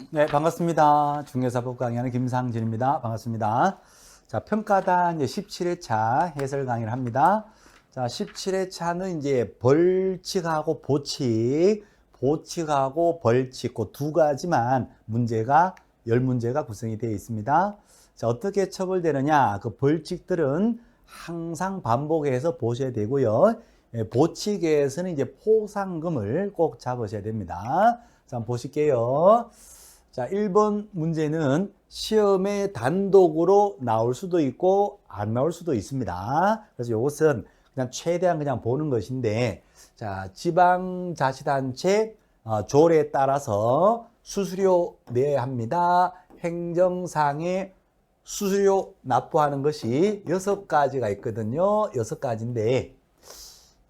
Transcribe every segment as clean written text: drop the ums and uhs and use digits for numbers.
네, 반갑습니다. 중개사법 강의하는 김상진입니다. 반갑습니다. 자, 평가단 이제 17회차 해설 강의를 합니다. 자, 17회차는 이제 벌칙하고 보칙하고 벌칙, 그 두 가지만 문제가, 10문제가 구성이 되어 있습니다. 자, 어떻게 처벌되느냐? 그 벌칙들은 항상 반복해서 보셔야 되고요. 보칙에서는 이제 포상금을 꼭 잡으셔야 됩니다. 자, 한번 보실게요. 자, 1번 문제는 시험에 단독으로 나올 수도 있고 안 나올 수도 있습니다. 그래서 이것은 그냥 최대한 그냥 보는 것인데, 자, 지방자치단체 조례에 따라서 수수료 내야 합니다. 행정상의 수수료 납부하는 것이 6가지가 있거든요. 6가지인데,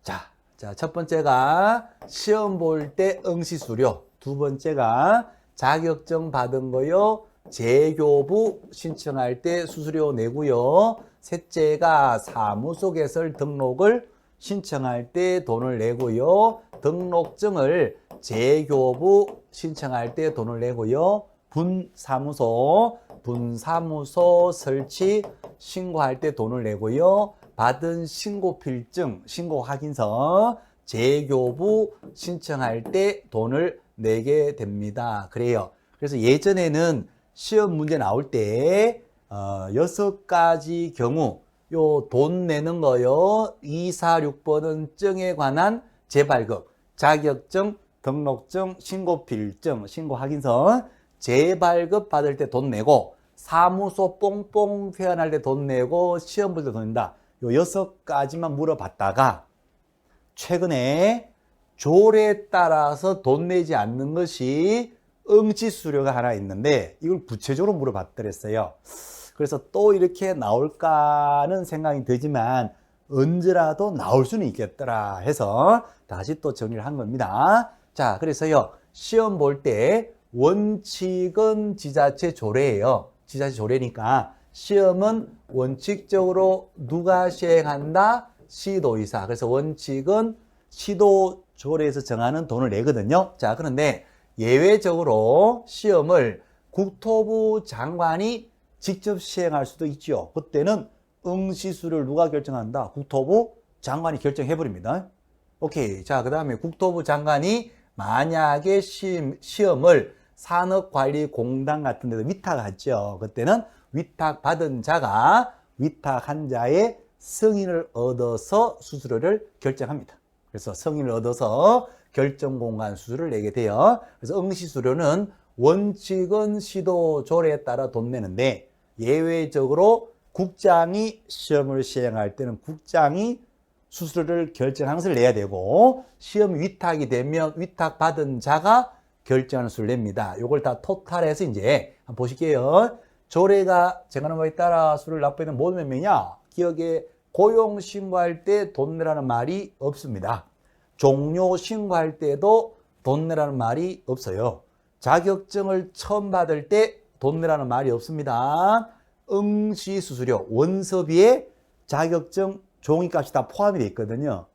자, 첫 번째가 시험 볼 때 응시수료, 두 번째가 자격증 받은 거요, 재교부 신청할 때 수수료 내고요, 셋째가 사무소 개설 등록을 신청할 때 돈을 내고요, 등록증을 재교부 신청할 때 돈을 내고요, 분사무소 설치 신고할 때 돈을 내고요, 받은 신고필증, 신고확인서, 재교부 신청할 때 돈을 내게 됩니다. 그래요. 그래서 예전에는 시험 문제 나올 때 6가지 경우 요 돈 내는 거요, 2, 4, 6번은 증에 관한 재발급, 자격증, 등록증, 신고필증, 신고확인서, 재발급 받을 때 돈 내고, 사무소 뽕뽕 회원할 때 돈 내고, 시험 볼 때 돈 낸다. 요 6가지만 물어봤다가 최근에 조례에 따라서 돈 내지 않는 것이 응시수료가 하나 있는데 이걸 구체적으로 물어봤더랬어요. 그래서 또 이렇게 나올까는 생각이 들지만 언제라도 나올 수는 있겠더라 해서 다시 또 정리를 한 겁니다. 자, 그래서요, 시험 볼 때 원칙은 지자체 조례예요. 지자체 조례니까 시험은 원칙적으로 누가 시행한다? 시도의사. 그래서 원칙은 시도 조례에서 정하는 돈을 내거든요. 자, 그런데 예외적으로 시험을 국토부 장관이 직접 시행할 수도 있죠. 그때는 응시수료를 누가 결정한다? 국토부 장관이 결정해버립니다. 오케이. 자, 그 다음에 국토부 장관이 만약에 시험을 산업관리공단 같은 데도 위탁하죠. 그때는 위탁받은 자가 위탁한 자의 승인을 얻어서 수수료를 결정합니다. 그래서 승인을 얻어서 결정공간 수수료를 내게 돼요. 그래서 응시수료는 원칙은 시도 조례에 따라 돈 내는데 예외적으로 국장이 시험을 시행할 때는 국장이 수수료를 결정하는 것을 내야 되고, 시험 위탁이 되면 위탁받은 자가 결정하는 수를 냅니다. 이걸 다 토탈해서 이제 한번 보실게요. 조례가 정하는 바에 따라 수를 납부하는 모든 몇 명이냐? 기억에 고용 신고할 때 돈 내라는 말이 없습니다. 종료 신고할 때도 돈 내라는 말이 없어요. 자격증을 처음 받을 때 돈 내라는 말이 없습니다. 응시수수료, 원서비에 자격증 종이값이 다 포함이 되어 있거든요.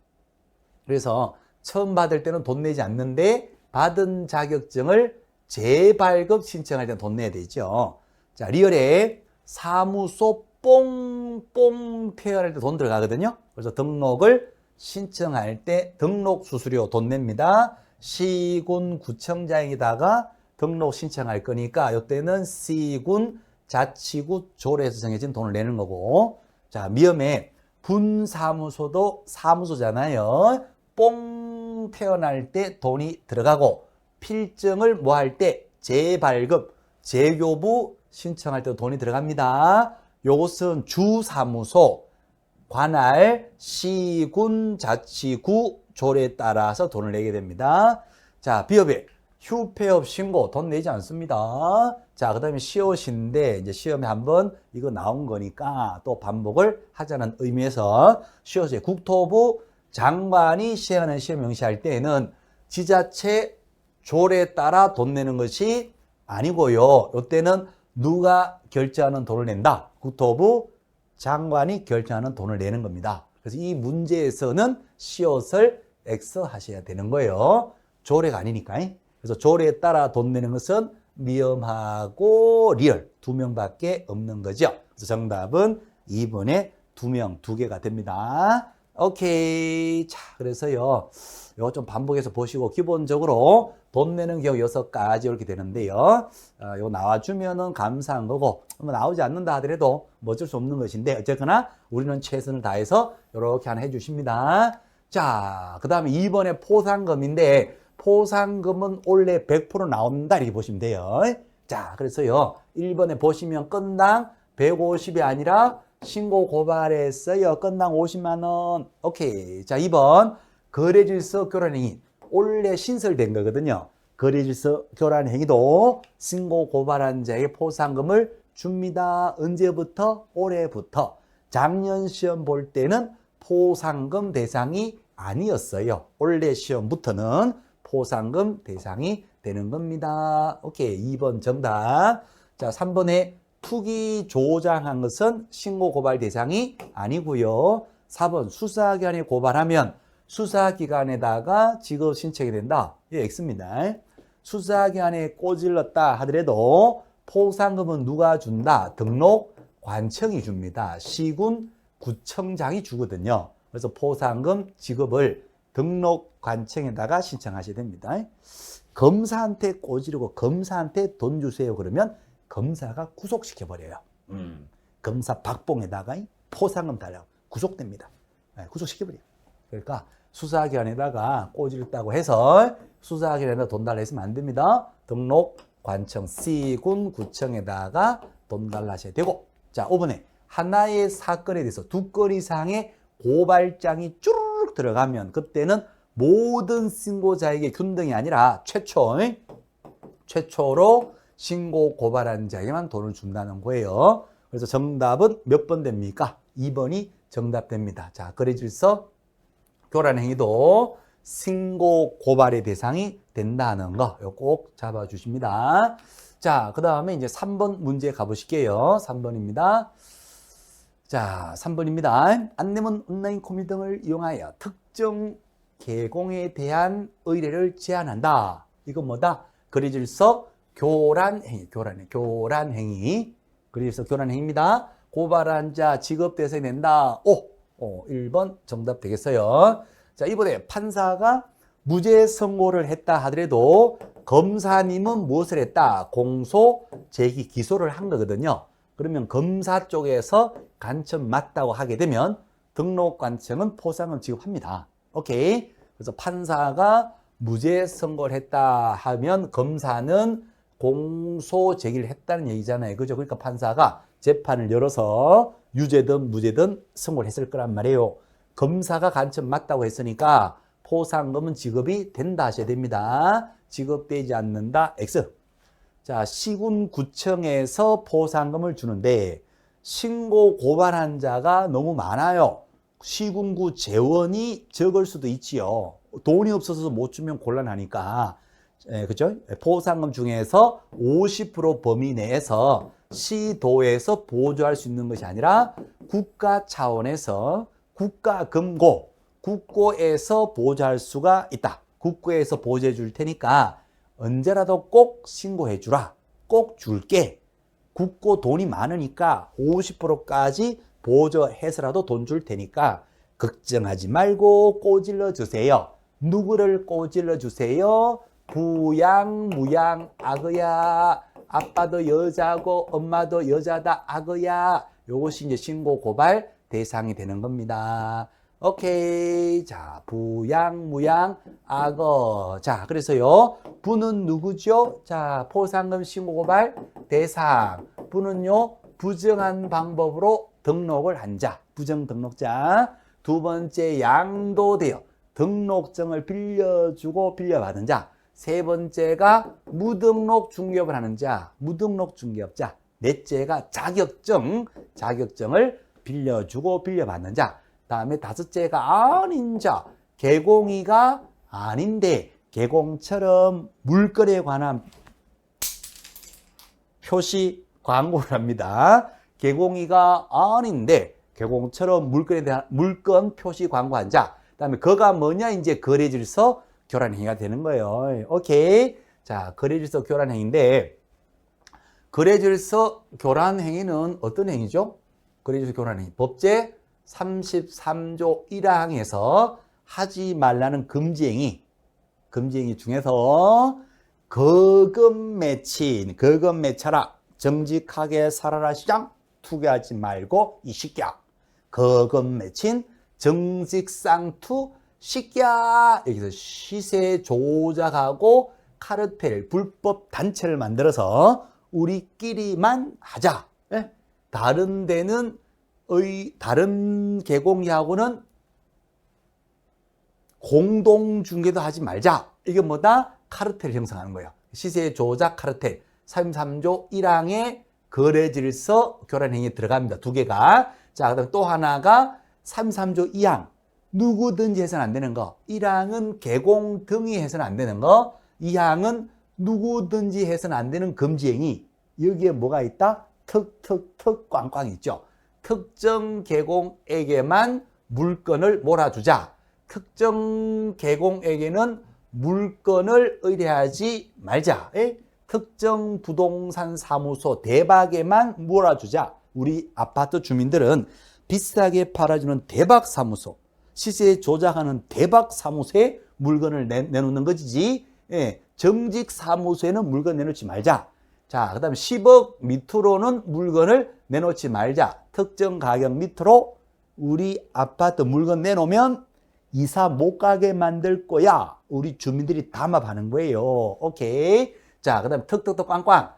그래서 처음 받을 때는 돈 내지 않는데 받은 자격증을 재발급 신청할 때는 돈 내야 되죠. 자, 리얼에 사무소 뽕뽕 퇴원할 때 돈 들어가거든요. 그래서 등록을 신청할 때 등록 수수료 돈 냅니다. 시군 구청장에다가 등록 신청할 거니까 이때는 시군 자치구 조례에서 정해진 돈을 내는 거고, 자, 미음에 분사무소도 사무소잖아요. 뽕 태어날 때 돈이 들어가고, 필증을 뭐 할 때 재발급, 재교부 신청할 때 돈이 들어갑니다. 요것은 주사무소, 관할, 시군, 자치구 조례에 따라서 돈을 내게 됩니다. 자, 비업에 휴폐업 신고 돈 내지 않습니다. 자, 그 다음에 시옷인데 이제 시험에 한번 이거 나온 거니까 또 반복을 하자는 의미에서 시옷에 국토부 장관이 시행하는 시험 명시할 때에는 지자체 조례에 따라 돈 내는 것이 아니고요. 이때는 누가 결제하는 돈을 낸다? 국토부 장관이 결정하는 돈을 내는 겁니다. 그래서 이 문제에서는 시옷을 X 하셔야 되는 거예요. 조례가 아니니까. 그래서 조례에 따라 돈 내는 것은 미음하고 리을 2명밖에 없는 거죠. 그래서 정답은 2번에 2명, 2개가 됩니다. 오케이. 자, 그래서요. 이거 좀 반복해서 보시고 기본적으로 돈 내는 경우 6가지 이렇게 되는데요. 이거 나와주면은 감사한 거고 뭐 나오지 않는다 하더라도 뭐 어쩔 수 없는 것인데 어쨌거나 우리는 최선을 다해서 이렇게 하나 해주십니다. 자, 그 다음에 2번에 포상금인데 포상금은 원래 100% 나온다 이렇게 보시면 돼요. 자, 그래서요 1번에 보시면 건당 150이 아니라 신고 고발했어요. 건당 50만 원. 오케이. 자, 2번 거래질서 교란행위 원래 신설된 거거든요. 거래질서 교란행위도 신고 고발한 자에게 포상금을 줍니다. 언제부터? 올해부터. 작년 시험 볼 때는 포상금 대상이 아니었어요. 올해 시험부터는 포상금 대상이 되는 겁니다. 오케이. 2번 정답. 자, 3번에 투기 조장한 것은 신고 고발 대상이 아니고요. 4번 수사기관에 고발하면 수사기관에다가 지급 신청이 된다. 이게 X입니다. 수사기관에 꼬질렀다 하더라도 포상금은 누가 준다? 등록관청이 줍니다. 시군 구청장이 주거든요. 그래서 포상금 지급을 등록관청에다가 신청하셔야 됩니다. 검사한테 꼬지르고 검사한테 돈 주세요 그러면 검사가 구속시켜버려요. 검사 박봉에다가 포상금 달라고 구속됩니다. 구속시켜버려요. 그러니까 수사기관에다가 꼬질렀다고 해서 수사기관에다 돈 달라 했으면 안 됩니다. 등록관청 C군 구청에다가 돈 달라 하셔야 되고. 자, 5번에 하나의 사건에 대해서 2건 이상의 고발장이 쭈르륵 들어가면 그때는 모든 신고자에게 균등이 아니라 최초로 신고 고발한 자에게만 돈을 준다는 거예요. 그래서 정답은 몇 번 됩니까? 2번이 정답 됩니다. 자, 거래질서 교란행위도 신고 고발의 대상이 된다는 거 꼭 잡아주십니다. 자, 그 다음에 이제 3번 문제 가보실게요. 3번입니다. 자, 3번입니다. 안내문 온라인 코미 등을 이용하여 특정 개공에 대한 의뢰를 제한한다. 이건 뭐다? 거래질서 교란행위, 교란행위. 거래질서 교란행위입니다. 고발한 자 지급 대상이 된다. 1번 정답 되겠어요. 자, 이번에 판사가 무죄 선고를 했다 하더라도 검사님은 무엇을 했다? 공소 제기 기소를 한 거거든요. 그러면 검사 쪽에서 간첩 맞다고 하게 되면 등록관청은 포상금 지급합니다. 오케이. 그래서 판사가 무죄 선고를 했다 하면 검사는 공소 제기를 했다는 얘기잖아요. 그죠? 그러니까 판사가 재판을 열어서 유죄든 무죄든 선고를 했을 거란 말이에요. 검사가 간첩 맞다고 했으니까 포상금은 지급이 된다 하셔야 됩니다. 지급되지 않는다. X. 자, 시군구청에서 포상금을 주는데 신고 고발한 자가 너무 많아요. 시군구 재원이 적을 수도 있지요. 돈이 없어서 못 주면 곤란하니까. 그죠? 포상금 중에서 50% 범위 내에서 시도에서 보조할 수 있는 것이 아니라 국가 차원에서 국가금고, 국고에서 보조할 수가 있다. 국고에서 보조해 줄 테니까 언제라도 꼭 신고해 주라. 꼭 줄게. 국고 돈이 많으니까 50%까지 보조해서라도 돈 줄 테니까 걱정하지 말고 꼬질러 주세요. 누구를 꼬질러 주세요? 부양, 무양, 악어야. 아빠도 여자고 엄마도 여자다. 악어야. 요것이 이제 신고 고발 대상이 되는 겁니다. 오케이. 자, 부양, 무양, 악어. 자, 그래서요. 부는 누구죠? 자, 포상금 신고 고발 대상. 부는요, 부정한 방법으로 등록을 한 자. 부정 등록자. 두 번째, 양도되어 등록증을 빌려주고 빌려받은 자. 세 번째가 무등록 중개업을 하는 자. 무등록 중개업자. 넷째가 자격증을 빌려주고 빌려받는 자. 다음에 다섯째가 아닌 자. 개공이가 아닌데 개공처럼 물건에 관한 표시 광고를 합니다. 개공이가 아닌데 개공처럼 물건에 대한 물건 표시 광고한 자. 그다음에 그가 뭐냐? 이제 거래질서 교란행위가 되는 거예요. 오케이. 자, 거래질서 교란행위인데 거래질서 교란 행위는 어떤 행위죠? 거래질서 교란 행위. 법제 33조 1항에서 하지 말라는 금지 행위 중에서 거금 매쳐라. 정직하게 살아라 시장. 투기하지 말고 이 새끼야. 거금 매친 정직상투 새끼야. 여기서 시세 조작하고 카르텔 불법 단체를 만들어서 우리끼리만 하자. 예? 다른 데는 다른 개공이하고는 공동 중개도 하지 말자. 이게 뭐다? 카르텔 형성하는 거예요. 시세 조작 카르텔 33조 1항에 거래질서 교란 행위에 들어갑니다. 두 개가. 자, 그다음 또 하나가 33조 2항. 누구든지 해서는 안 되는 거. 1항은 개공 등이 해서는 안 되는 거. 2항은 누구든지 해서는 안 되는 금지 행위. 여기에 뭐가 있다? 꽝꽝 있죠. 특정 개공에게만 물건을 몰아주자. 특정 개공에게는 물건을 의뢰하지 말자. 특정 부동산 사무소 대박에만 몰아주자. 우리 아파트 주민들은 비싸게 팔아주는 대박 사무소, 시세 조작하는 대박 사무소에 물건을 내놓는 것이지, 정직 사무소에는 물건 내놓지 말자. 자, 그 다음에 10억 밑으로는 물건을 내놓지 말자. 특정 가격 밑으로 우리 아파트 물건 내놓으면 이사 못 가게 만들 거야. 우리 주민들이 담합하는 거예요. 오케이. 자, 그 다음에 턱턱턱 꽝꽝.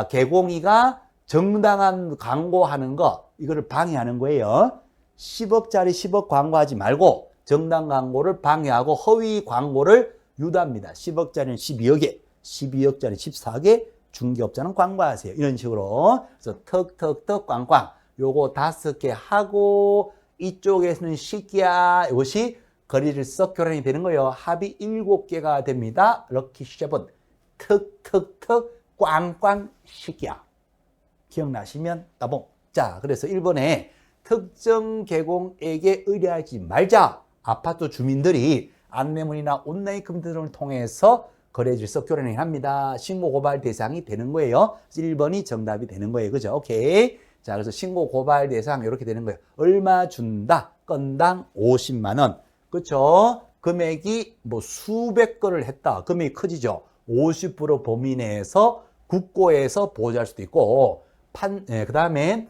개공이가 정당한 광고하는 거, 이거를 방해하는 거예요. 10억짜리 10억 광고하지 말고 정당 광고를 방해하고 허위 광고를 유도합니다. 10억짜리는 12억에, 12억짜리 14개, 중개업자는 광고하세요. 이런 식으로. 그래서 턱턱턱 꽝꽝. 요거 5개 하고 이쪽에서는 시기야. 이것이 거래질서 교란이 되는 거예요. 합이 7개가 됩니다. 럭키 7. 턱턱턱 꽝꽝 시기야. 기억나시면 따봉. 자, 그래서 1번에 특정 개공에게 의뢰하지 말자. 아파트 주민들이 안내문이나 온라인 컴퓨터를 통해서 거래질서 교란을 합니다. 신고 고발 대상이 되는 거예요. 1번이 정답이 되는 거예요. 그죠? 오케이. 자, 그래서 신고 고발 대상 이렇게 되는 거예요. 얼마 준다? 건당 50만 원. 그렇죠? 금액이 뭐 수백 건을 했다. 금액이 커지죠. 50% 범위 내에서 국고에서 보호할 수도 있고, 그 다음에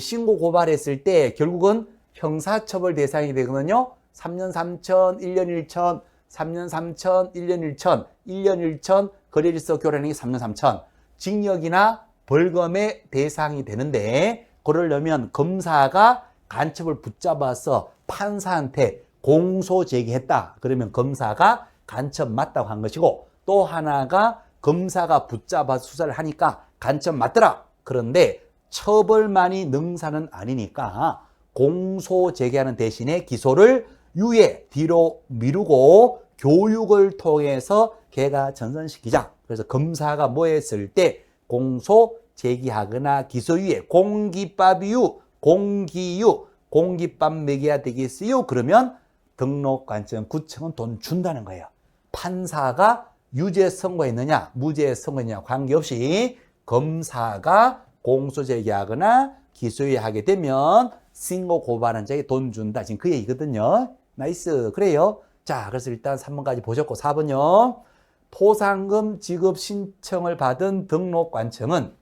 신고 고발했을 때 결국은 형사처벌 대상이 되거든요. 3년 3천, 1년 1천, 3년 3천, 1년 1천, 1년 1천, 거래질서 교란행위 3년 3천, 징역이나 벌금의 대상이 되는데, 그러려면 검사가 간첩을 붙잡아서 판사한테 공소 제기했다. 그러면 검사가 간첩 맞다고 한 것이고, 또 하나가 검사가 붙잡아서 수사를 하니까 간첩 맞더라. 그런데 처벌만이 능사는 아니니까 공소 제기하는 대신에 기소를 유예 뒤로 미루고 교육을 통해서 걔가 전선시키자. 그래서 검사가 뭐 했을 때 공소 제기하거나 기소유예, 공기법유, 공기유, 공기법 매겨야 되겠어요. 그러면 등록관청 구청은 돈 준다는 거예요. 판사가 유죄 선고했느냐 무죄 선고했느냐 관계없이 검사가 공소 제기하거나 기소유예하게 되면 신고 고발한 자에게 돈 준다. 지금 그 얘기거든요. 나이스. 그래요. 자, 그래서 일단 3번까지 보셨고 4번요. 포상금 지급 신청을 받은 등록관청은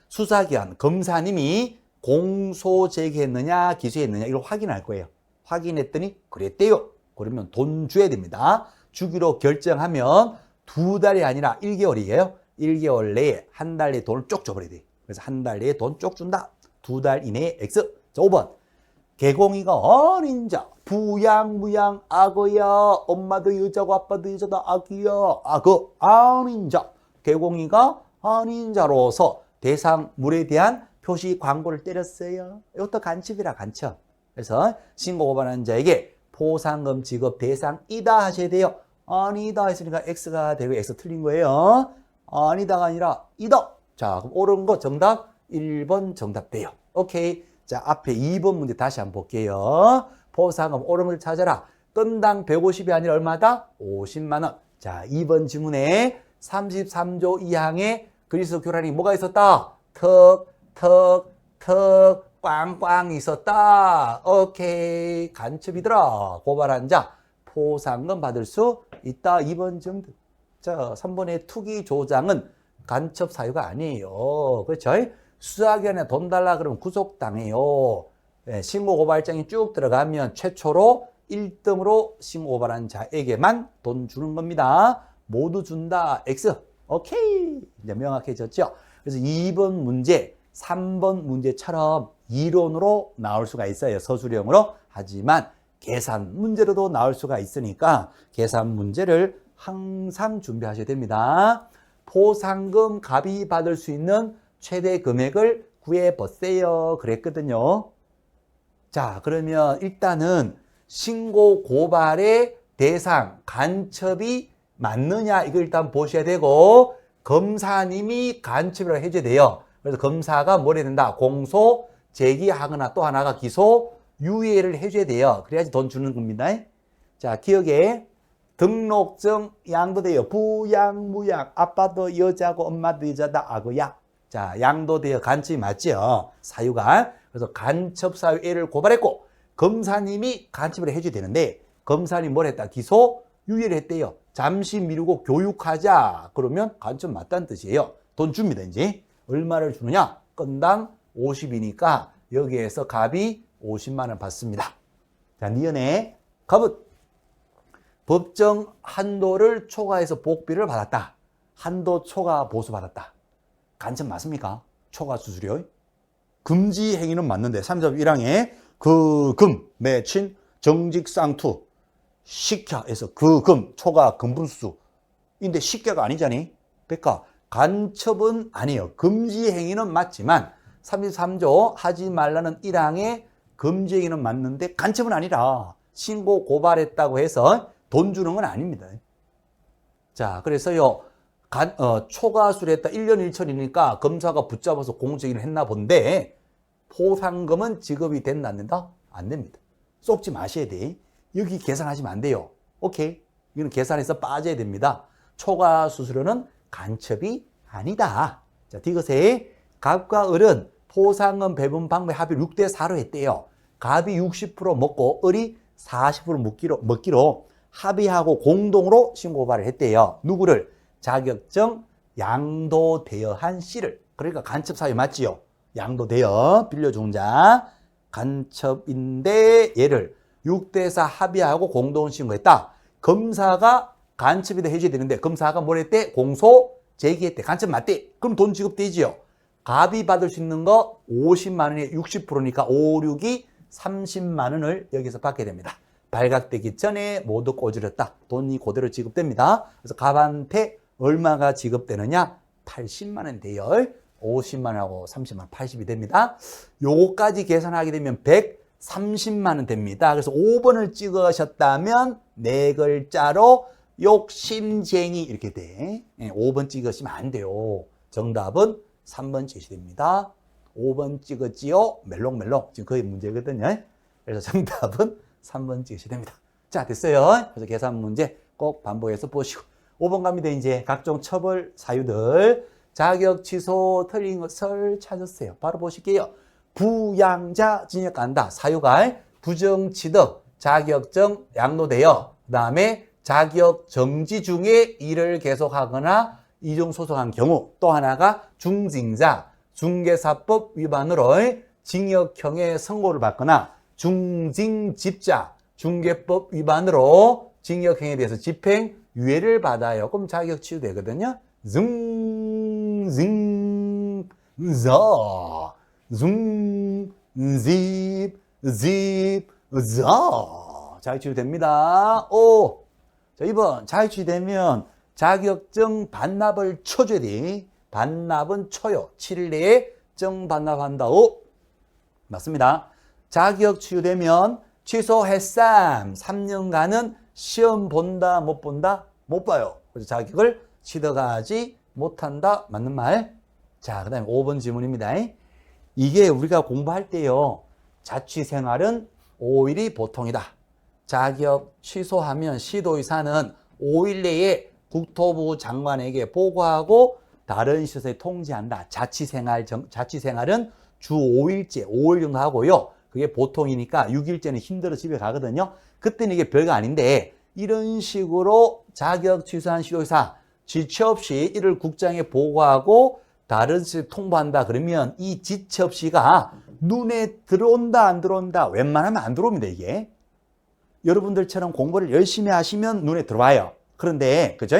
수사기관 검사님이 공소 제기했느냐 기소했느냐 이걸 확인할 거예요. 확인했더니 그랬대요. 그러면 돈 줘야 됩니다. 주기로 결정하면 2달이 아니라 1개월이에요. 1개월 내에 한 달 내에 돈을 쪽 줘버려야 돼. 그래서 한 달 내에 돈 쪽 준다. 2달 이내에 X. 자, 5번. 개공이가 어린 자, 부양, 무양, 악어야. 엄마도 여자고 아빠도 여자다, 악이야. 악어, 아닌 자. 개공이가 아닌 자로서 대상물에 대한 표시 광고를 때렸어요. 이것도 간첩이라 간첩. 그래서 신고 고발한 자에게 포상금 지급 대상이다 하셔야 돼요. 아니다 했으니까 X가 되고 X 틀린 거예요. 아니다가 아니라 이다. 자, 그럼 옳은 거 정답 1번 정답 돼요. 오케이. 자, 앞에 2번 문제 다시 한번 볼게요. 포상금 옳은 걸 찾아라. 건당 150이 아니라 얼마다? 50만 원. 자, 2번 지문에 33조 2항에 그리스 교란이 뭐가 있었다? 턱, 턱, 턱, 꽝꽝 있었다. 오케이. 간첩이더라. 고발한 자 포상금 받을 수 있다. 2번 정도. 자, 3번의 투기 조장은 간첩 사유가 아니에요. 그렇죠? 수사기관에 돈 달라 그러면 구속당해요. 네, 신고 고발장이 쭉 들어가면 최초로 1등으로 신고 고발한 자에게만 돈 주는 겁니다. 모두 준다. X. 오케이. 이제 명확해졌죠? 그래서 2번 문제, 3번 문제처럼 이론으로 나올 수가 있어요. 서술형으로. 하지만 계산 문제로도 나올 수가 있으니까 계산 문제를 항상 준비하셔야 됩니다. 포상금 갑이 받을 수 있는 최대 금액을 구해보세요. 그랬거든요. 자, 그러면 일단은 신고 고발의 대상, 간첩이 맞느냐 이걸 일단 보셔야 되고 검사님이 간첩이라고 해줘야 돼요. 그래서 검사가 뭘 해야 된다? 공소 제기하거나 또 하나가 기소 유예를 해줘야 돼요. 그래야지 돈 주는 겁니다. 자, 기억에 등록증 양도되어 부양 무양 아빠도 여자고 엄마도 여자다 아고야. 자, 양도되어 간첩이 맞죠? 사유가. 그래서 간첩 사유 A를 고발했고 검사님이 간첩을 해줘야 되는데 검사님이 뭘 했다? 기소 유예를 했대요. 잠시 미루고 교육하자. 그러면 간첩 맞다는 뜻이에요. 돈 줍니다. 이제 얼마를 주느냐? 건당 50이니까 여기에서 갑이 50만 원 받습니다. 자, 니은의 갑은 법정 한도를 초과해서 복비를 받았다. 한도 초과 보수 받았다. 간첩 맞습니까? 초과 수수료. 금지 행위는 맞는데 3점 1항에 그 금 매친 정직상투 식혀에서 그 금 초과 금분수인데 식혀가 아니잖니. 그러니까 간첩은 아니에요. 금지 행위는 맞지만 33조 하지 말라는 1항에 금지 행위는 맞는데 간첩은 아니라 신고 고발했다고 해서 돈 주는 건 아닙니다. 자, 그래서요 초과수를 했다 1년 1천이니까 검사가 붙잡아서 공적인을 했나 본데 포상금은 지급이 된다 안 된다? 안 됩니다. 쏙지 마셔야 돼. 여기 계산하시면 안 돼요. 오케이. 이거는 계산해서 빠져야 됩니다. 초과 수수료는 간첩이 아니다. 자, 디귿에 갑과 을은 포상금 배분 방법의 합의를 6대 4로 했대요. 갑이 60% 먹고 을이 40% 먹기로 합의하고 공동으로 신고고발을 했대요. 누구를? 자격증 양도되어 한 씨를. 그러니까 간첩 사유 맞지요? 양도되어 빌려준 자 간첩인데 얘를 6대 4 합의하고 공동 신고했다. 검사가 간첩이다 해줘야 되는데 검사가 뭘 했대? 공소 제기했대. 간첩 맞대. 그럼 돈 지급되지요. 갑이 받을 수 있는 거 50만 원에 60%니까 5, 6이 30만 원을 여기서 받게 됩니다. 발각되기 전에 모두 꼬집었다. 돈이 그대로 지급됩니다. 그래서 갑한테 얼마가 지급되느냐? 80만 원 돼요. 50만 원하고 30만 원, 80이 됩니다. 요거까지 계산하게 되면 130만 원 됩니다. 그래서 5번을 찍으셨다면 네 글자로 욕심쟁이 이렇게 돼. 5번 찍으시면 안 돼요. 정답은 3번 제시됩니다. 5번 찍었지요? 멜롱멜롱. 지금 거의 문제거든요. 그래서 정답은 3번 찍으시됩니다. 자, 됐어요. 그래서 계산 문제 꼭 반복해서 보시고. 5번 갑니다. 이제 각종 처벌 사유들. 자격 취소 틀린 것을 찾으세요. 바로 보실게요. 부양자 징역 간다. 사유가 부정취득, 자격증 양도되어 그 다음에 자격 정지 중에 일을 계속하거나 이중소송한 경우 또 하나가 중징자, 중개사법 위반으로 징역형의 선고를 받거나 중징집자, 중개법 위반으로 징역형에 대해서 집행유예를 받아요. 그럼 자격 취소되거든요. 자격 취소됩니다. 오. 자, 2번 자격 취소되면 자격증 반납을 쳐줘야 돼. 반납은 쳐요. 7일 내에 증 반납한다. 오. 맞습니다. 자격 취소되면 취소했삼 3년간은 시험 본다 못 본다? 못 봐요. 그래서 자격을 취득하지 못한다. 맞는 말. 자, 그 다음에 5번 질문입니다. 이게 우리가 공부할 때요. 자취생활은 5일이 보통이다. 자격 취소하면 시도의사는 5일 내에 국토부 장관에게 보고하고 다른 시설에 통지한다. 자취생활은 주 5일째, 5일 정도 하고요. 그게 보통이니까 6일째는 힘들어 집에 가거든요. 그때는 이게 별거 아닌데 이런 식으로 자격 취소한 시도의사 지체 없이 이를 국장에 보고하고 다른 시설에 통보한다. 그러면 이 지체 없이가 눈에 들어온다 안 들어온다? 웬만하면 안 들어옵니다. 이게. 여러분들처럼 공부를 열심히 하시면 눈에 들어와요. 그런데 그죠?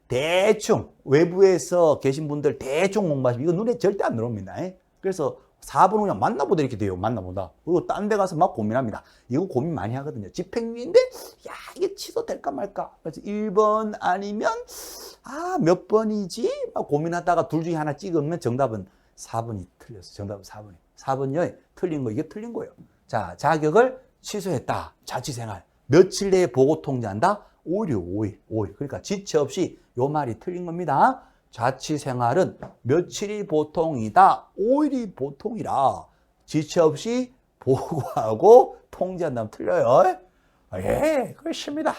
대충 외부에서 계신 분들 대충 공부하시면 이거 눈에 절대 안 들어옵니다. 그래서 4번 그냥 만나보다 이렇게 돼요. 만나보다. 그리고 딴 데 가서 막 고민합니다. 이거 고민 많이 하거든요. 집행유예인데 야 이게 취소될까 말까. 그래서 1번 아니면 몇 번이지? 막 고민하다가 둘 중에 하나 찍으면 정답은 4번이 틀렸어. 정답은 4번이. 4번요. 틀린 거 이게 틀린 거예요. 자, 자격을 취소했다. 자취생활. 며칠 내에 보고 통지한다? 5일. 그러니까 지체 없이 요 말이 틀린 겁니다. 자취생활은 며칠이 보통이다. 5일이 보통이라. 지체 없이 보고하고 통지한다면 틀려요. 그렇습니다.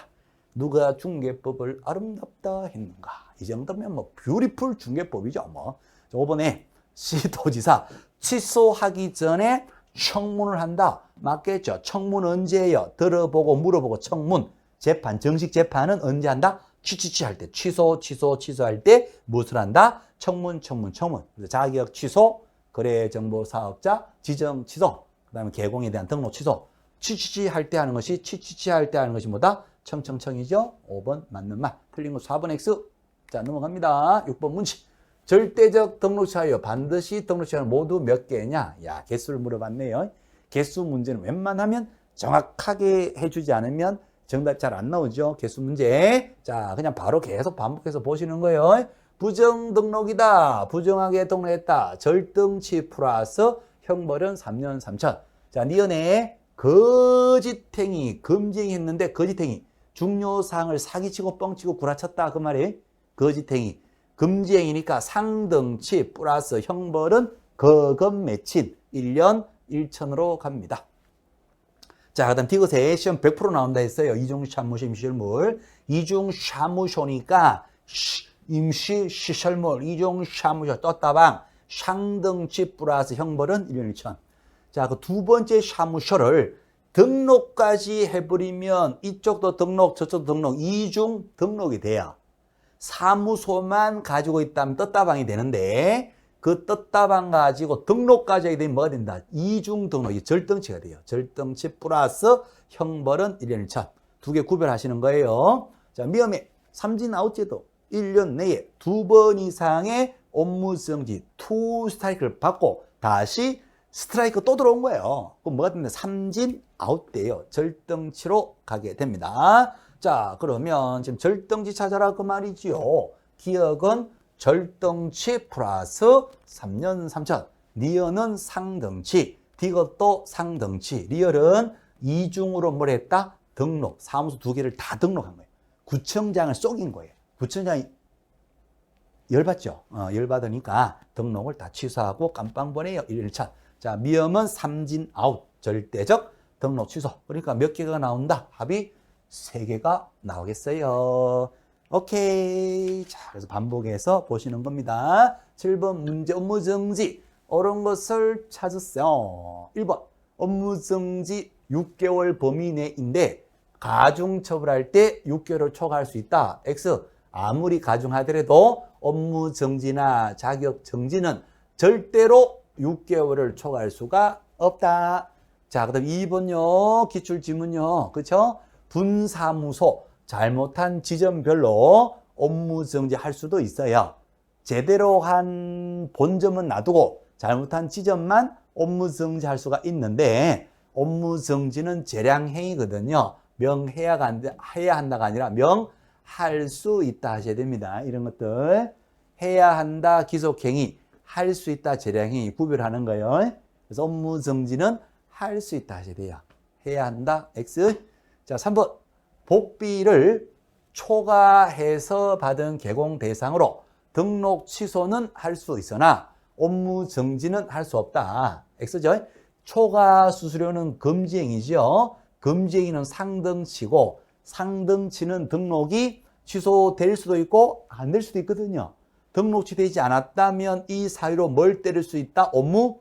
누가 중개법을 아름답다 했는가? 이 정도면 뭐 뷰티풀 중개법이죠. 뭐. 5번에 시도지사 취소하기 전에 청문을 한다. 맞겠죠? 청문 언제 해요? 들어보고 물어보고 청문. 재판, 정식 재판은 언제 한다? 취할 때. 취소할 때 무엇을 한다? 청문. 그래서 자격 취소, 거래정보사업자 지정 취소, 그 다음에 개공에 대한 등록 취소. 취할 때 하는 것이, 취할 때 하는 것이 뭐다? 청이죠? 5번 맞는 말. 틀린 거 4번 X. 자, 넘어갑니다. 6번 문제. 절대적 등록차예요. 반드시 등록차는 모두 몇 개냐? 야, 개수를 물어봤네요. 개수 문제는 웬만하면 정확하게 해주지 않으면 정답 잘 안 나오죠. 개수 문제. 자, 그냥 바로 계속 반복해서 보시는 거예요. 부정 등록이다. 부정하게 등록했다. 절등치 플러스 형벌은 3년 3천. 자, 니은에 거짓행위, 금지행위 했는데 거짓행위. 중요사항을 사기치고 뻥치고 구라쳤다. 그 말이에요. 거짓행위. 금지행위니까 상등치 플러스 형벌은 거금 맺힌 1년 1천으로 갑니다. 자, 그 다음 디귿에 시험 100% 나온다 했어요. 이중사무소 임시설물. 이중사무소니까 임시시설물, 이중사무소 떴다방 상등치 플러스 형벌은 1년 1천. 자, 그 두 번째 사무소를 등록까지 해버리면 이쪽도 등록, 저쪽도 등록, 이중 등록이 돼요. 사무소만 가지고 있다면 떴다방이 되는데 그 떴다방 가지고 등록까지 하게 되면 뭐가 된다? 이중 등록이 절등치가 돼요. 절등치 플러스 형벌은 1년 1천. 두 개 구별하시는 거예요. 자, 미험에 삼진 아웃제도 1년 내에 2번 이상의 업무정지 투 스트라이크를 받고 다시 스트라이크 또 들어온 거예요. 그럼 뭐가 됩니까? 삼진 아웃돼요. 절등치로 가게 됩니다. 자, 그러면 지금 절등치 찾아라 그 말이지요. 기억은 절등치 플러스 3년 3천. 니은은 상등치. 디귿도 상등치. 리얼은 이중으로 뭘 했다? 등록. 사무소 두 개를 다 등록한 거예요. 구청장을 속인 거예요. 구청장이 열받죠. 열받으니까 등록을 다 취소하고 깜빵 보내요. 1천. 자, 미음은 삼진 아웃. 절대적 등록 취소. 그러니까 몇 개가 나온다? 합이 3개가 나오겠어요. 오케이. 자, 그래서 반복해서 보시는 겁니다. 7번 문제 업무정지. 옳은 것을 찾으세요. 1번 업무정지 6개월 범위 내인데 가중처벌할 때 6개월을 초과할 수 있다. X. 아무리 가중하더라도 업무정지나 자격정지는 절대로 6개월을 초과할 수가 없다. 자, 그 다음 2번요. 기출지문요. 그쵸? 분사무소 잘못한 지점별로 업무정지 할 수도 있어요. 제대로 한 본점은 놔두고 잘못한 지점만 업무정지 할 수가 있는데 업무정지는 재량행위거든요. 명해야 한다가 아니라 명할 수 있다 하셔야 됩니다. 이런 것들 해야 한다 기속행위, 할 수 있다 재량행위 구별하는 거예요. 그래서 업무정지는 할 수 있다 하셔야 돼요. 해야 한다 X. 자, 3번 복비를 초과해서 받은 개공 대상으로 등록 취소는 할 수 있으나 업무 정지는 할 수 없다. X죠? 초과 수수료는 금지행위죠. 금지행위는 상등치고 상등치는 등록이 취소될 수도 있고 안 될 수도 있거든요. 등록치 되지 않았다면 이 사유로 뭘 때릴 수 있다? 업무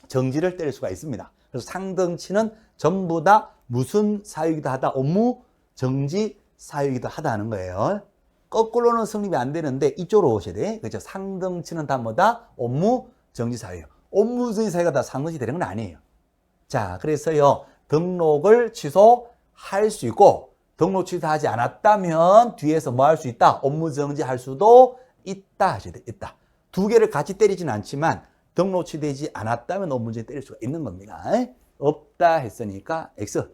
정지를 때릴 수가 있습니다. 그래서 상등치는 전부 다 무슨 사유이기도 하다? 업무 정지 사유이기도 하다는 거예요. 거꾸로는 성립이 안 되는데 이쪽으로 오셔야 돼. 그렇죠? 상등치는 다 뭐다? 업무 정지 사유. 업무 정지 사유가 다 상등치 되는 건 아니에요. 자, 그래서요, 등록을 취소할 수 있고, 등록 취소하지 않았다면 뒤에서 뭐 할 수 있다? 업무 정지할 수도 있다 하셔야 돼. 있다. 두 개를 같이 때리진 않지만 등록 취소되지 않았다면 업무 정지 때릴 수가 있는 겁니다. 없다 했으니까 X.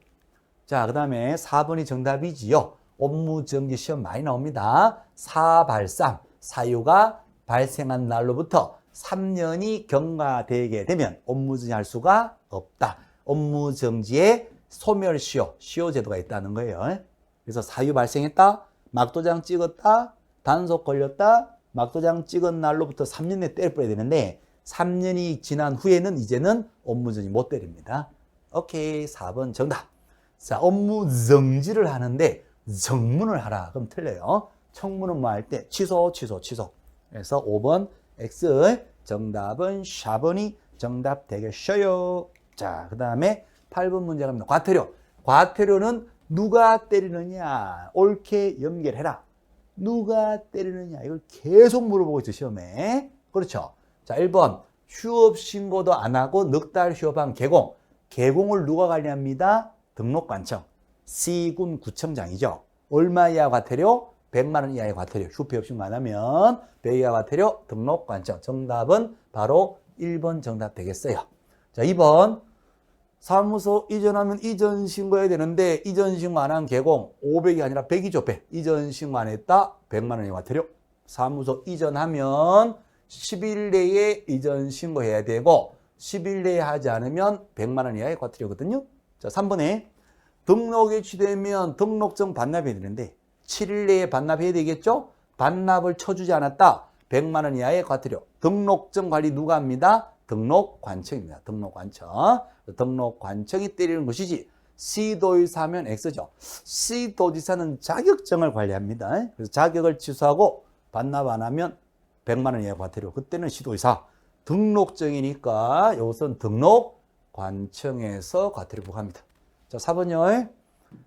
자, 그 다음에 4번이 정답이지요. 업무 정지 시험 많이 나옵니다. 사발상, 사유가 발생한 날로부터 3년이 경과되게 되면 업무 정지할 수가 없다. 업무 정지에 소멸시효, 시효제도가 있다는 거예요. 그래서 사유 발생했다, 막도장 찍었다, 단속 걸렸다, 막도장 찍은 날로부터 3년 내에 때려버려야 되는데 3년이 지난 후에는 이제는 업무 정지 못 때립니다. 오케이, 4번 정답. 자, 업무 정지를 하는데 정문을 하라. 그럼 틀려요. 청문은 뭐 할 때? 취소. 그래서 5번 X. 정답은 4번이 정답 되겠어요. 자, 그 다음에 8번 문제 갑니다. 과태료. 과태료는 누가 때리느냐? 옳게 연결해라. 누가 때리느냐? 이걸 계속 물어보고 있어, 시험에. 그렇죠. 자, 1번. 휴업 신고도 안 하고 넉 달 휴업한 개공. 개공을 누가 관리합니다? 등록관청. C군 구청장이죠. 얼마 이하 과태료? 100만 원 이하의 과태료. 휴업 신고 안 하면 100 이하 과태료 등록관청. 정답은 바로 1번 정답 되겠어요. 자, 2번. 사무소 이전하면 이전 신고해야 되는데 이전 신고 안 한 개공 500이 아니라 100이죠. 100. 이전 신고 안 했다. 100만 원의 과태료. 사무소 이전하면 10일 내에 이전 신고해야 되고 10일 내에 하지 않으면 100만 원 이하의 과태료거든요. 자, 3번에 등록이 취되면 등록증 반납해야 되는데 7일 내에 반납해야 되겠죠? 반납을 쳐주지 않았다. 100만 원 이하의 과태료. 등록증 관리 누가 합니다? 등록관청입니다. 등록관청. 등록관청이 때리는 것이지 시도지사면 X죠. 시도지사는 자격증을 관리합니다. 그래서 자격을 취소하고 반납 안 하면 100만 원 이하의 과태료. 그때는 시도지사. 등록증이니까 이것은 등록관청에서 과태료 부과합니다. 자, 4번요.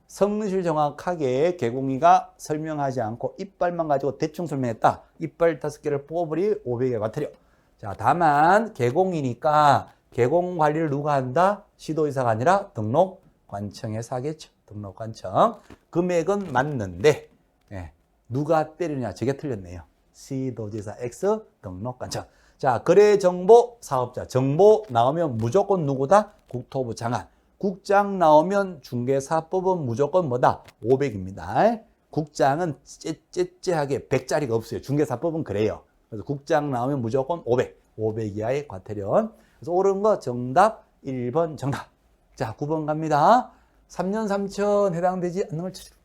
성실 정확하게 개공이가 설명하지 않고 이빨만 가지고 대충 설명했다. 이빨 5개를 뽑으리 500의 과태료. 자, 다만 개공이니까 개공 관리를 누가 한다? 시도지사가 아니라 등록관청에서 하겠죠. 등록관청. 금액은 맞는데 누가 때리느냐? 저게 틀렸네요. 시도지사 X, 등록관청. 자, 거래정보 사업자. 정보 나오면 무조건 누구다? 국토부 장관. 국장 나오면 중개사법은 무조건 뭐다? 500입니다. 국장은 째째하게 100짜리가 없어요. 중개사법은 그래요. 그래서 국장 나오면 무조건 500. 500 이하의 과태료. 그래서 옳은 거 정답 1번 정답. 자, 9번 갑니다. 3년 3천 해당되지 않는 걸 찾으라.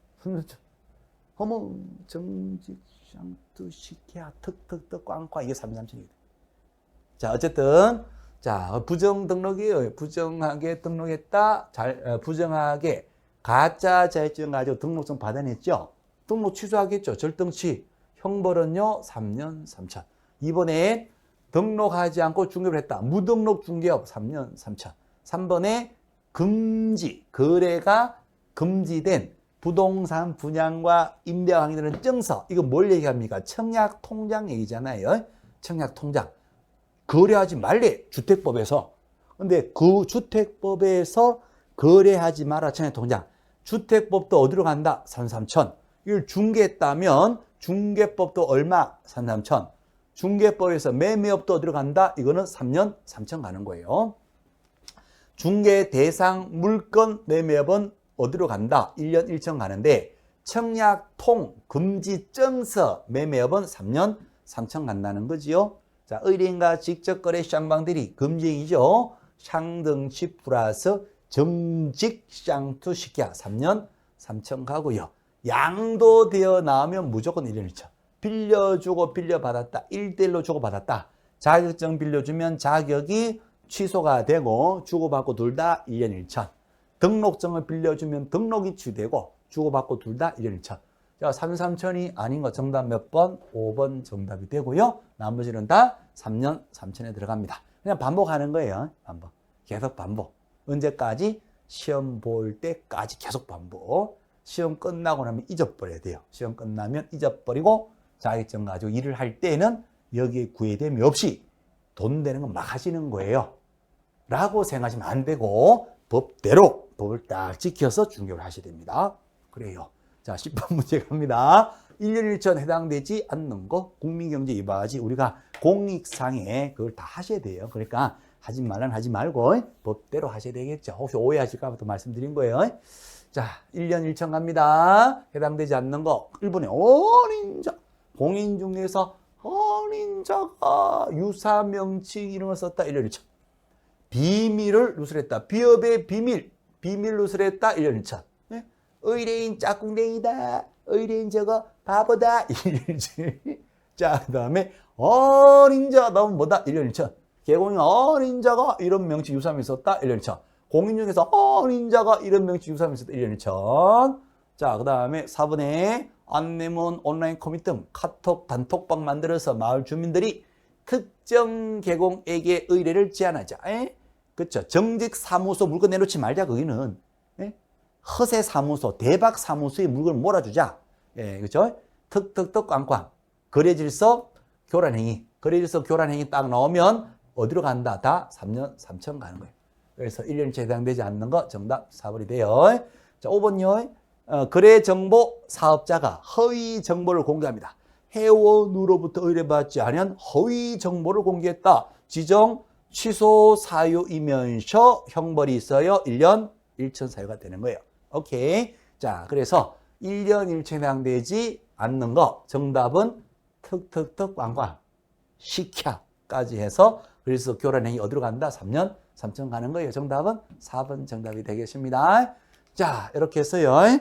어머, 정직, 샹뚜, 시키야, 턱, 꽝꽝. 이게 3년 3천이거든. 자, 어쨌든. 자, 부정 등록이에요. 부정하게 등록했다. 부정하게 가짜 자격증 가지고 등록증 받아냈죠. 등록 취소하겠죠. 절등치. 형벌은요, 3년 3천. 이번에 등록하지 않고 중개를 했다. 무등록 중개업 3년 3천. 3번에 금지, 거래가 금지된 부동산 분양과 임대와 항의되는 증서. 이거 뭘 얘기합니까? 청약 통장 얘기잖아요. 청약 통장. 거래하지 말래, 주택법에서. 근데 그 주택법에서 거래하지 마라, 청약 통장. 주택법도 어디로 간다? 3천. 이걸 중개했다면 중개법도 얼마? 3천. 중개법에서 매매업도 어디로 간다? 이거는 3년 3천 가는 거예요. 중개 대상 물건 매매업은 어디로 간다? 1년 1천 가는데 청약통 금지증서 매매업은 3년 3천 간다는 거지요. 자, 의뢰인과 직접거래 쌍방들이 금지이죠. 상등치 플러스 정직 쌍투 시키야 3년 3천 가고요. 양도되어 나오면 무조건 1년 1천. 빌려주고 빌려받았다. 1대1로 주고받았다. 자격증 빌려주면 자격이 취소가 되고 주고받고 둘 다 1년 1천. 등록증을 빌려주면 등록이 취되고 주고받고 둘 다 1년 1천. 자, 3,3천이 아닌 거 정답 몇 번? 5번 정답이 되고요. 나머지는 다 3년 3천에 들어갑니다. 그냥 반복하는 거예요. 반복. 계속 반복. 언제까지? 시험 볼 때까지 계속 반복. 시험 끝나고 나면 잊어버려야 돼요. 시험 끝나면 잊어버리고 자격증 가지고 일을 할 때는 여기에 구애됨이 없이 돈 되는 건 막 하시는 거예요. 라고 생각하시면 안 되고 법대로 법을 딱 지켜서 준결을 하셔야 됩니다. 그래요. 자, 10번 문제 갑니다. 1년 1천 해당되지 않는 거 국민경제 위반하지 우리가 공익상에 그걸 다 하셔야 돼요. 그러니까 하지 말란 하지 말고 법대로 하셔야 되겠죠. 혹시 오해하실까 봐 또 말씀드린 거예요. 자, 1년 1천 갑니다. 해당되지 않는 거 1번에 어린자 공인 중에서 어린자가 유사명칭 이런 걸 썼다. 1년 1천. 비밀을 누설했다. 비업의 비밀 누설했다. 1년 1천. 네? 의뢰인 짝꿍댕이다. 의뢰인 저거 바보다. 1년 1천. 자, 그 다음에 어린자 나오면 뭐다? 1년 1천. 개공인 어린자가 이런 명칭 유사명이 썼다. 1년 1천. 공인 중에서 어린자가 이런 명칭 유사명이 썼다. 1년 1천. 자, 그 다음에 4번에 안내문, 온라인 커밋 등 카톡, 단톡방 만들어서 마을 주민들이 특정 개공에게 의뢰를 제안하자. 그렇죠. 정직 사무소 물건 내놓지 말자. 거기는 허세 사무소, 대박 사무소에 물건을 몰아주자. 그렇죠. 턱턱턱 꽝꽝. 거래질서 교란행위. 거래질서 교란행위 딱 나오면 어디로 간다? 다 3년 3천 가는 거예요. 그래서 1년치 해당되지 않는 거 정답 4번이 돼요. 자, 5번요. 거래 정보 사업자가 허위 정보를 공개합니다. 회원으로부터 의뢰받지 않은 허위 정보를 공개했다. 지정 취소 사유이면서 형벌이 있어요. 1년 1천 사유가 되는 거예요. 오케이. 자, 그래서 1년 1천 해당되지 않는 거 정답은 턱턱턱 꽝꽝 시켜까지 해서 그래서 교란행위 어디로 간다? 3년 3천 가는 거예요. 정답은 4번 정답이 되겠습니다. 자, 이렇게 해서요.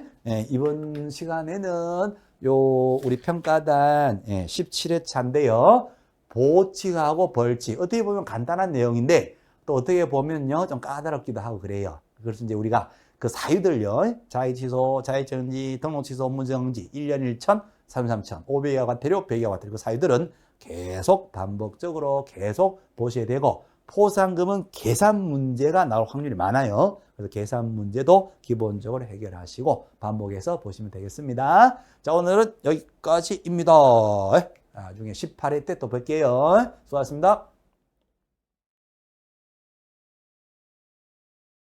이번 시간에는 우리 평가단 17회 차인데요. 보칙하고 벌칙. 어떻게 보면 간단한 내용인데 또 어떻게 보면요. 좀 까다롭기도 하고 그래요. 그래서 이제 우리가 그 사유들요. 자의 취소, 자의 정지, 등록 취소, 업무 정지, 1년 1천, 3년 3천, 500여 과태료, 100여 과태료. 그 사유들은 계속 반복적으로 계속 보셔야 되고 포상금은 계산 문제가 나올 확률이 많아요. 그래서 계산 문제도 기본적으로 해결하시고 반복해서 보시면 되겠습니다. 자, 오늘은 여기까지입니다. 나중에 18회 때 또 뵐게요. 수고하셨습니다.